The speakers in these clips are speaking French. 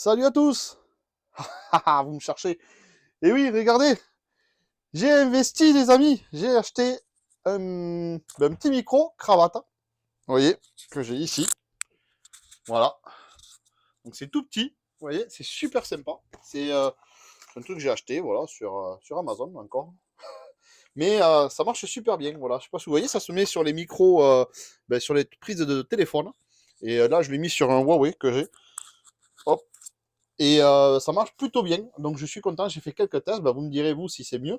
Salut à tous. Vous me cherchez. Et oui, regardez, j'ai investi les amis. J'ai acheté un petit micro cravate. Vous voyez, que j'ai ici. Voilà. Donc c'est tout petit. Vous voyez, c'est super sympa. C'est un truc que j'ai acheté, voilà, sur Amazon encore. Mais ça marche super bien. Voilà. Je sais pas si vous voyez, ça se met sur les micros, sur les prises de téléphone. Et là, je l'ai mis sur un Huawei que j'ai. Hop. Et ça marche plutôt bien. Donc je suis content. J'ai fait quelques tests. Vous me direz vous si c'est mieux.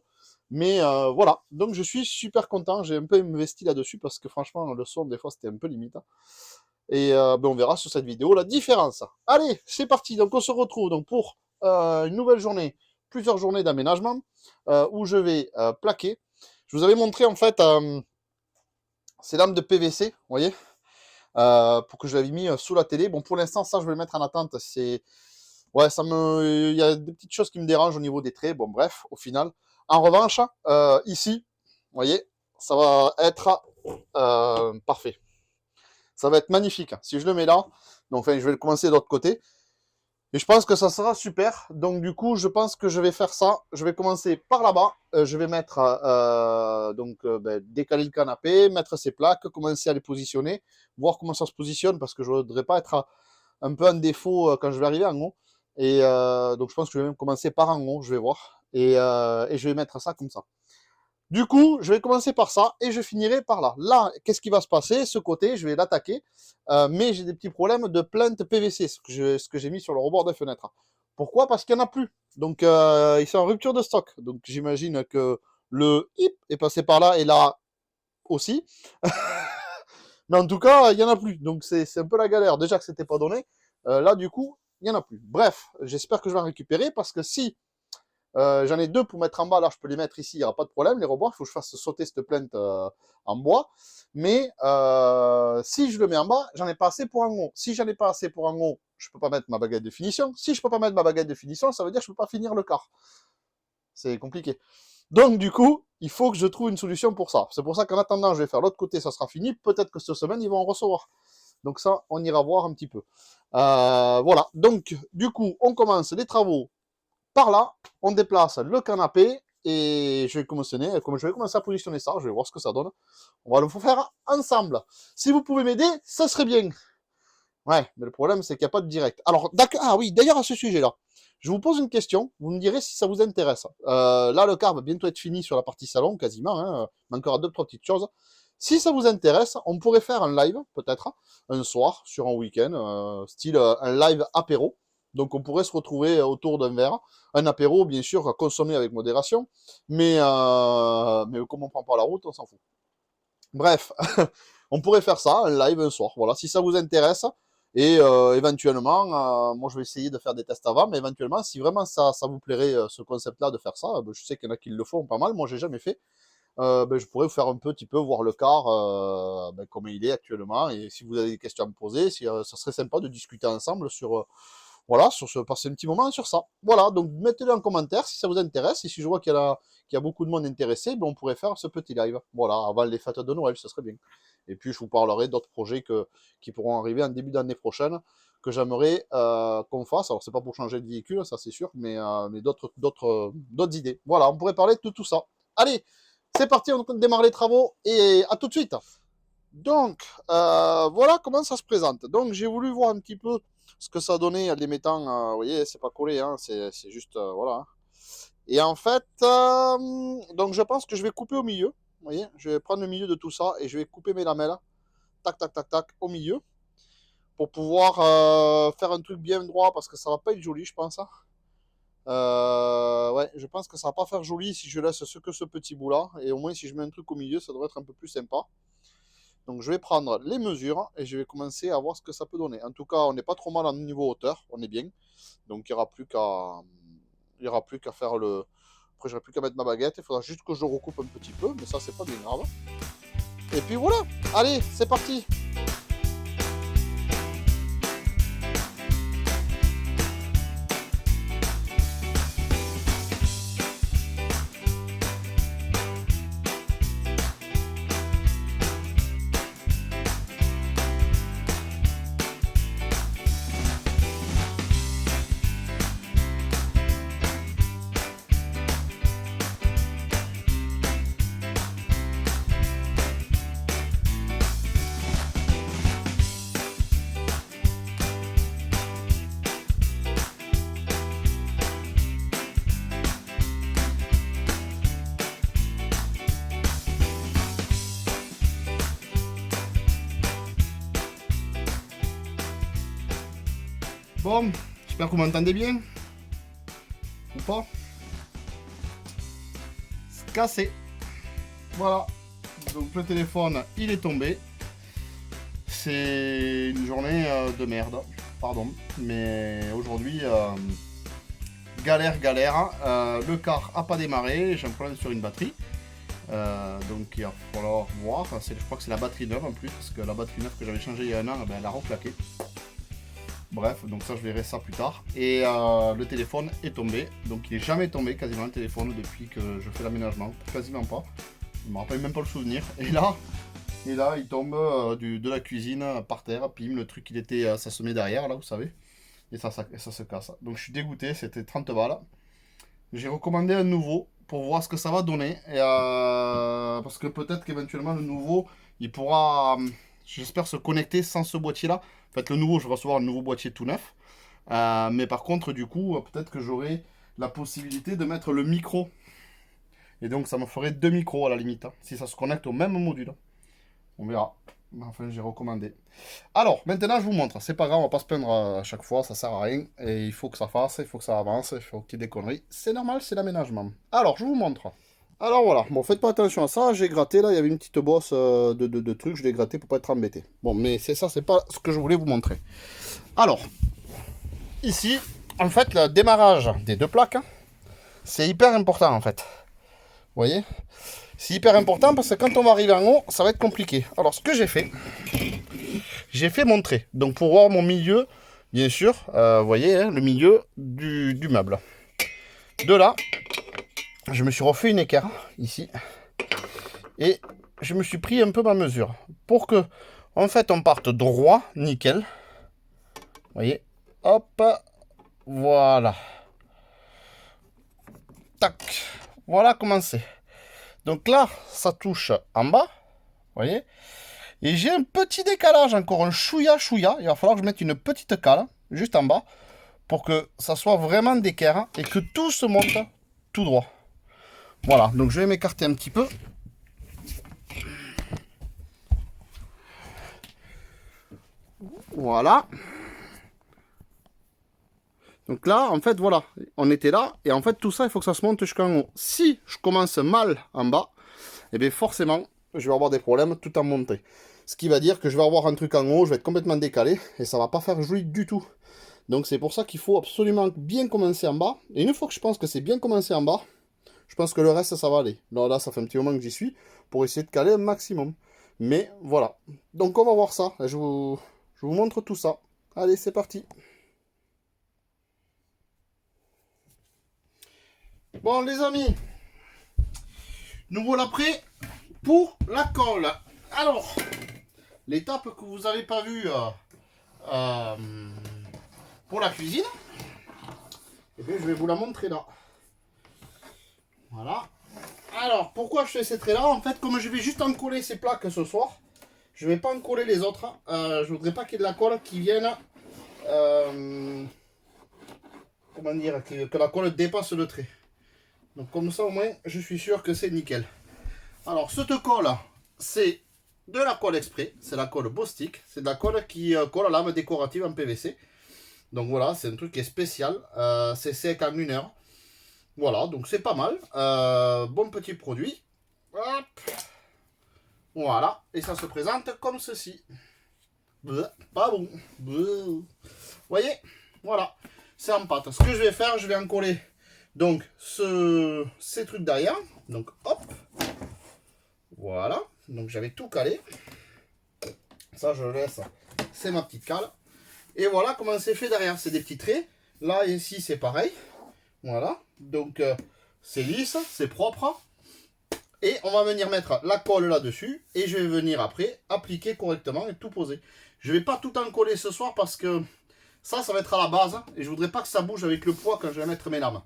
Mais voilà. Donc je suis super content. J'ai un peu investi là-dessus parce que franchement, le son, des fois, c'était un peu limite. Et on verra sur cette vidéo la différence. Allez, c'est parti. Donc on se retrouve donc pour une nouvelle journée, plusieurs journées d'aménagement où je vais plaquer. Je vous avais montré en fait ces lampes de PVC, vous voyez, pour que je l'avais mis sous la télé. Bon, pour l'instant, ça, je vais le mettre en attente. C'est Ouais, il y a des petites choses qui me dérangent au niveau des traits. Bon, bref, au final. En revanche, ici, vous voyez, ça va être parfait. Ça va être magnifique. Si je le mets là, donc enfin, je vais le commencer de l'autre côté. Et je pense que ça sera super. Donc du coup, je pense que je vais faire ça. Je vais commencer par là-bas. Je vais mettre décaler le canapé, mettre ses plaques, commencer à les positionner, voir comment ça se positionne parce que je ne voudrais pas être un peu en défaut quand je vais arriver en haut. Et donc je pense que je vais même commencer par en haut. Je vais voir et je vais mettre ça comme ça. Du coup, je vais commencer par ça et je finirai par là. Là, qu'est-ce qui va se passer? Ce côté, je vais l'attaquer, mais j'ai des petits problèmes de plainte PVC, ce que j'ai mis sur le rebord des fenêtres. Pourquoi? Parce qu'il n'y en a plus. Donc, ils sont en rupture de stock. Donc, j'imagine que le hip est passé par là et là aussi. Mais en tout cas, il n'y en a plus. Donc, c'est un peu la galère. Déjà que c'était pas donné. Là, du coup, il n'y en a plus. Bref, j'espère que je vais en récupérer parce que si j'en ai deux pour mettre en bas, là je peux les mettre ici, il n'y aura pas de problème, les rebords, il faut que je fasse sauter cette plainte en bois. Mais si je le mets en bas, j'en ai pas assez pour en haut. Si j'en ai pas assez pour en haut, je peux pas mettre ma baguette de finition. Si je peux pas mettre ma baguette de finition, ça veut dire que je peux pas finir le quart. C'est compliqué. Donc du coup, il faut que je trouve une solution pour ça. C'est pour ça qu'en attendant, je vais faire l'autre côté, ça sera fini. Peut-être que cette semaine, ils vont en recevoir. Donc ça, on ira voir un petit peu. Voilà, donc du coup, on commence les travaux par là, on déplace le canapé et je vais commencer à positionner ça. Je vais voir ce que ça donne. On va le faire ensemble. Si vous pouvez m'aider, ça serait bien. Ouais, mais le problème, c'est qu'il n'y a pas de direct. Alors, d'accord. Ah oui, d'ailleurs, à ce sujet-là, je vous pose une question. Vous me direz si ça vous intéresse. Là, le car va bientôt être fini sur la partie salon, quasiment. Hein. Il manquera deux, trois petites choses. Si ça vous intéresse, on pourrait faire un live, peut-être, un soir, sur un week-end, style un live apéro. Donc, on pourrait se retrouver autour d'un verre. Un apéro, bien sûr, à consommer avec modération. Mais comme on ne prend pas la route, on s'en fout. Bref, on pourrait faire ça, un live un soir. Voilà, si ça vous intéresse. Et éventuellement, moi je vais essayer de faire des tests avant, mais éventuellement, si vraiment ça vous plairait, ce concept-là de faire ça, je sais qu'il y en a qui le font pas mal, moi j'ai jamais fait. Je pourrais vous faire un petit peu voir le car comme il est actuellement. Et si vous avez des questions à me poser, ça serait sympa de discuter ensemble voilà, passer un petit moment sur ça. Voilà, donc mettez-le en commentaire si ça vous intéresse. Et si je vois qu'il y a beaucoup de monde intéressé, on pourrait faire ce petit live. Voilà, avant les fêtes de Noël, ce serait bien. Et puis je vous parlerai d'autres projets qui pourront arriver en début d'année prochaine, que j'aimerais qu'on fasse. Alors c'est pas pour changer de véhicule, ça c'est sûr, mais d'autres idées. Voilà, on pourrait parler de tout ça. Allez, c'est parti, on démarre les travaux et à tout de suite. Donc, voilà comment ça se présente. Donc, j'ai voulu voir un petit peu ce que ça donnait en les mettant, vous voyez, c'est pas collé, hein, c'est juste, voilà. Et en fait, donc je pense que je vais couper au milieu. Vous voyez, je vais prendre le milieu de tout ça et je vais couper mes lamelles. Tac, tac, tac, tac, au milieu. Pour pouvoir faire un truc bien droit parce que ça va pas être joli, je pense. Hein. Ouais, je pense que ça va pas faire joli si je laisse que ce petit bout là. Et au moins, si je mets un truc au milieu, ça devrait être un peu plus sympa. Donc je vais prendre les mesures et je vais commencer à voir ce que ça peut donner. En tout cas, on n'est pas trop mal en niveau hauteur, on est bien. Donc il n'y aura plus qu'à faire le. Après, j'aurai plus qu'à mettre ma baguette. Il faudra juste que je le recoupe un petit peu, mais ça, c'est pas bien grave. Et puis voilà. Allez, c'est parti. téléphone. J'espère que vous m'entendez bien. Ou pas. C'est cassé. Voilà. Donc le téléphone, il est tombé. C'est une journée de merde. Pardon. Mais aujourd'hui, galère. Le car a pas démarré. J'ai un problème sur une batterie. Donc il va falloir voir. Je crois que c'est la batterie neuve en plus. Parce que la batterie neuve que j'avais changée il y a un an, elle a reclaqué. Bref, donc ça je verrai ça plus tard. Et le téléphone est tombé. Donc il est jamais tombé quasiment le téléphone depuis que je fais l'aménagement. Quasiment pas. Je me rappelle même pas le souvenir. Et là il tombe de la cuisine par terre. Pim, le truc il était, ça se met derrière là, vous savez. Et ça se casse. Donc je suis dégoûté, c'était 30 balles. J'ai recommandé un nouveau pour voir ce que ça va donner. Et, parce que peut-être qu'éventuellement le nouveau, il pourra, j'espère, se connecter sans ce boîtier là. En fait, le nouveau, je vais recevoir un nouveau boîtier tout neuf. Mais par contre, du coup, peut-être que j'aurai la possibilité de mettre le micro. Et donc, ça me ferait 2 micros à la limite. Hein, si ça se connecte au même module. On verra. Enfin, j'ai recommandé. Alors, maintenant, je vous montre. C'est pas grave, on va pas se plaindre à chaque fois. Ça sert à rien. Et il faut que ça fasse, il faut que ça avance, il faut qu'il y ait des conneries. C'est normal, c'est l'aménagement. Alors, je vous montre. Alors voilà, bon, faites pas attention à ça, j'ai gratté, là, il y avait une petite bosse de trucs, je l'ai gratté pour pas être embêté. Bon, mais c'est ça, c'est pas ce que je voulais vous montrer. Alors, ici, en fait, le démarrage des deux plaques, hein, c'est hyper important, en fait. Vous voyez? C'est hyper important parce que quand on va arriver en haut, ça va être compliqué. Alors, ce que j'ai fait mon trait. Donc, pour voir mon milieu, bien sûr, vous voyez, hein, le milieu du meuble. De là, je me suis refait une équerre, ici. Et je me suis pris un peu ma mesure. Pour que, en fait, on parte droit, nickel. Vous voyez, hop, voilà. Tac, voilà comment c'est. Donc là, ça touche en bas, vous voyez. Et j'ai un petit décalage, encore un chouïa. Il va falloir que je mette une petite cale, juste en bas, pour que ça soit vraiment d'équerre et que tout se monte tout droit. Voilà, donc je vais m'écarter un petit peu. Voilà. Donc là, en fait, voilà, on était là. Et en fait, tout ça, il faut que ça se monte jusqu'en haut. Si je commence mal en bas, et bien forcément, je vais avoir des problèmes tout en montée. Ce qui va dire que je vais avoir un truc en haut, je vais être complètement décalé. Et ça va pas faire joli du tout. Donc c'est pour ça qu'il faut absolument bien commencer en bas. Et une fois que je pense que c'est bien commencé en bas, je pense que le reste, ça va aller. Là, ça fait un petit moment que j'y suis, pour essayer de caler un maximum. Mais voilà. Donc on va voir ça. Je vous montre tout ça. Allez, c'est parti. Bon, les amis, nous voilà prêts pour la colle. Alors, l'étape que vous n'avez pas vue pour la cuisine, eh bien, je vais vous la montrer là. Voilà. Alors, pourquoi je fais ces traits là? En fait, comme je vais juste en coller ces plaques ce soir, je ne vais pas en coller les autres. Je voudrais pas qu'il y ait de la colle qui vienne... comment dire? Que la colle dépasse le trait. Donc comme ça, au moins, je suis sûr que c'est nickel. Alors, cette colle, c'est de la colle exprès. C'est la colle Bostik. C'est de la colle qui colle à lame décorative en PVC. Donc voilà, c'est un truc qui est spécial. C'est sec en 1 heure. Voilà, donc c'est pas mal. Bon petit produit. Hop. Voilà, et ça se présente comme ceci. Pas bon. Vous voyez, voilà, c'est en pâte. Ce que je vais faire, je vais en coller donc ces trucs derrière. Donc hop, voilà. Donc j'avais tout calé. Ça je le laisse, c'est ma petite cale. Et voilà comment c'est fait derrière. C'est des petits traits. Là et ici c'est pareil. Voilà, donc c'est lisse, c'est propre. Et on va venir mettre la colle là-dessus. Et je vais venir après appliquer correctement et tout poser. Je ne vais pas tout en coller ce soir parce que ça va être à la base. Et je voudrais pas que ça bouge avec le poids quand je vais mettre mes lames.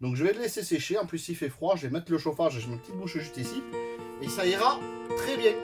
Donc je vais le laisser sécher. En plus il fait froid. Je vais mettre le chauffage. J'ai ma petite bouche juste ici. Et ça ira très bien.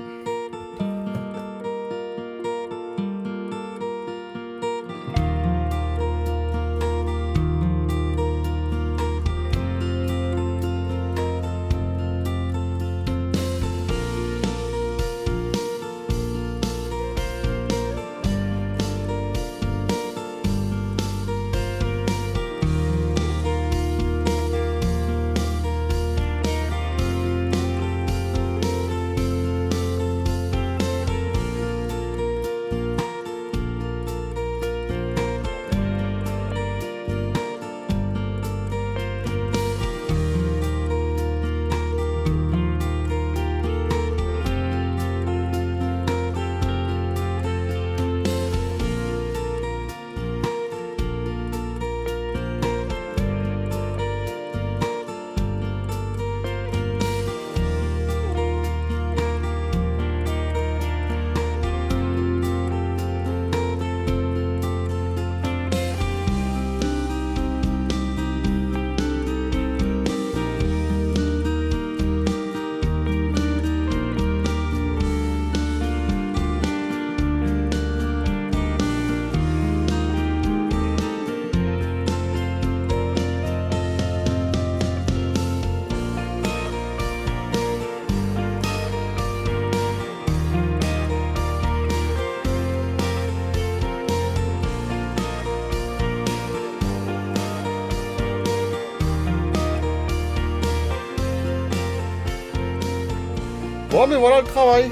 Bon, mais voilà le travail.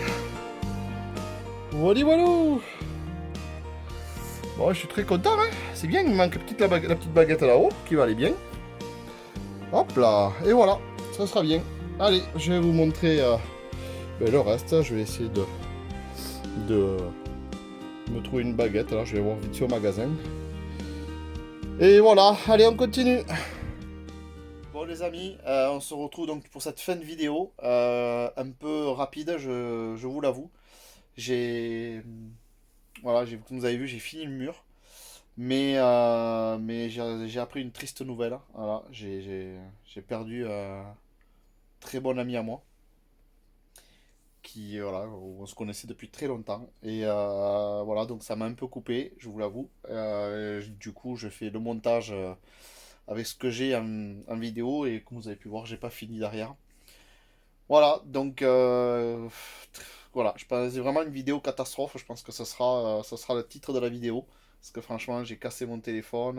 Voilà, voilà. Bon, je suis très content, hein. C'est bien, il me manque la petite baguette là-haut, qui va aller bien. Hop là, et voilà, ça sera bien. Allez, je vais vous montrer le reste. Je vais essayer de me trouver une baguette. Là, je vais voir vite fait au magasin. Et voilà, allez, on continue. Bon les amis, on se retrouve donc pour cette fin de vidéo, un peu rapide, je vous l'avoue. J'ai, voilà, comme vous avez vu, j'ai fini le mur, mais j'ai appris une triste nouvelle. Voilà, j'ai perdu un très bon ami à moi, qui, voilà, on se connaissait depuis très longtemps, et voilà, donc ça m'a un peu coupé, je vous l'avoue. Du coup, je fais le montage avec ce que j'ai en vidéo, et comme vous avez pu voir, j'ai pas fini derrière. Voilà, donc voilà, je pense que c'est vraiment une vidéo catastrophe. Je pense que ça sera le titre de la vidéo. Parce que franchement, j'ai cassé mon téléphone,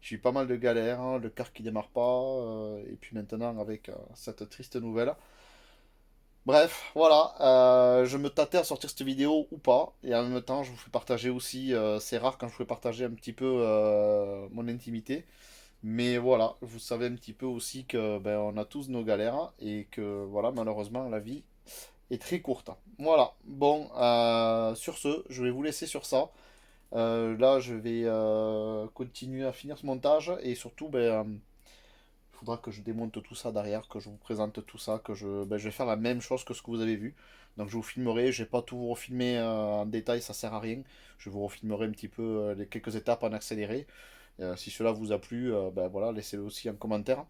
j'ai eu pas mal de galères, hein, le car qui démarre pas, et puis maintenant avec cette triste nouvelle. Bref, voilà, je me tâtais à sortir cette vidéo ou pas, et en même temps, je vous fais partager aussi, c'est rare quand je fais partager un petit peu mon intimité. Mais voilà, vous savez un petit peu aussi que ben, on a tous nos galères et que voilà, malheureusement, la vie est très courte. Voilà. Bon, sur ce, je vais vous laisser sur ça. Là, je vais continuer à finir ce montage et surtout, il faudra que je démonte tout ça derrière, que je vous présente tout ça, je vais faire la même chose que ce que vous avez vu. Donc je vous filmerai, je vais pas tout vous refilmer en détail, ça sert à rien. Je vous refilmerai un petit peu les quelques étapes en accéléré. Si cela vous a plu, ben voilà, laissez-le aussi en commentaire.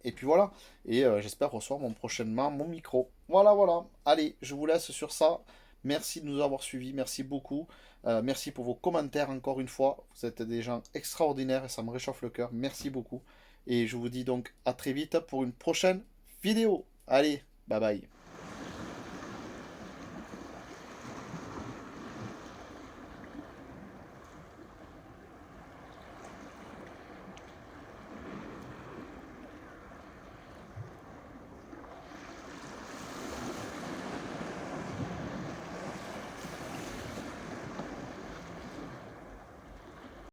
Et puis voilà. Et j'espère recevoir prochainement mon micro. Voilà, voilà. Allez, je vous laisse sur ça. Merci de nous avoir suivis. Merci beaucoup. Merci pour vos commentaires encore une fois. Vous êtes des gens extraordinaires et ça me réchauffe le cœur. Merci beaucoup. Et je vous dis donc à très vite pour une prochaine vidéo. Allez, bye bye.